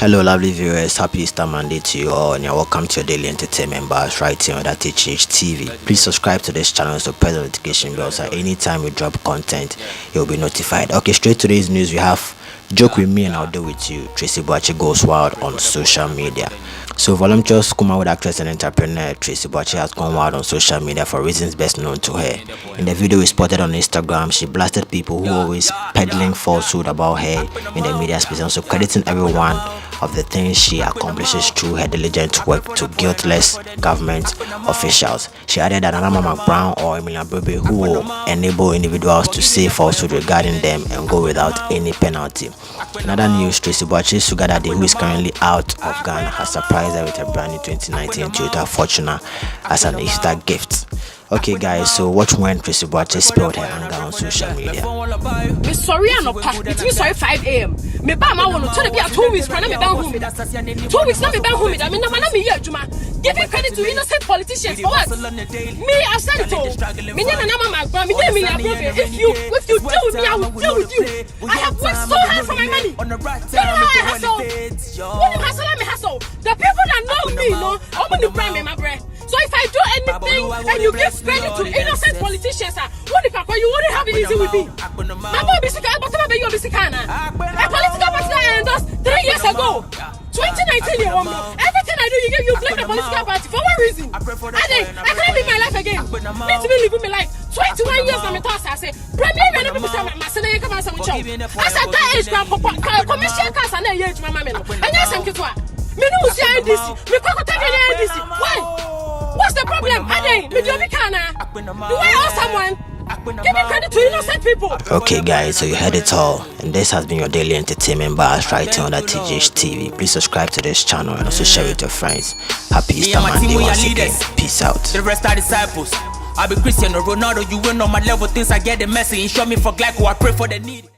Hello lovely viewers, happy Easter Monday to you all, and you're welcome to your daily entertainment bars right here on BELOW.Thank TV. Please subscribe to this channel so press the notification bell so anytime we drop content you'll be notified. Okay, straight to today's news. We have Joke With Me and I'll Do With You. Tracey Boakye goes wild on social media. So voluptuous Kumawood actress and entrepreneur Tracey Boakye has gone wild on social media for reasons best known to her. In the video we spotted on Instagram, she blasted people who always peddling falsehood about her in the media space, and also crediting everyone of the things she accomplishes through her diligent work to guiltless government officials. She added that Anama Brown or Emilia Bebe who will enable individuals to say falsehood regarding them and go without any penalty. In other news, Tracey Boakye's sugar daddy, who is currently out of Ghana, has surprised her with a brand new 2019 Toyota Fortuner as an Easter gift. Okay guys, so watch when Tracey Boakye spilled her anger on social media. Me sorry it's me sorry 5 a.m. Me ba ma wonu to be 2 weeks na me ban home. 2 weeks na me ban home. I mean na me here adwuma. Giving credit to innocent politicians for what? Me I said it all. Me na mama gba me dey me if you deal with me I will deal with you. I have worked so hard for my money. You know how I hustle. When you hustle me hustle. The people that know me know I'm going to brand me my bread. So if I do anything and you give credit to innocent politicians, what if you wouldn't have it easy with me? My boy Bisika, but I'm a Bisikana. A political party I endorsed 3 years ago. 2019, everything I do, you blame the political party for what reason? I can't live my life again. Need to be living my life. 21 years I'm a toss. I say, Premier, people say my son, you come and say, I said that age, commission cast and age, my mamma. And yes, I'm Kitwa. Me no see this. Me kwako tell this. Why? What's the problem? Do I owe someone? Give me credit to innocent people. Okay guys, so you heard it all, and this has been your daily entertainment bars right here on BELOW.Thank TV. Please subscribe to this channel and also share it with your friends. Happy Easter Monday once again. Peace out. The rest are disciples. I be Cristiano Ronaldo, you win on my level, things I get the message. Show me for Glyco, I pray for the need.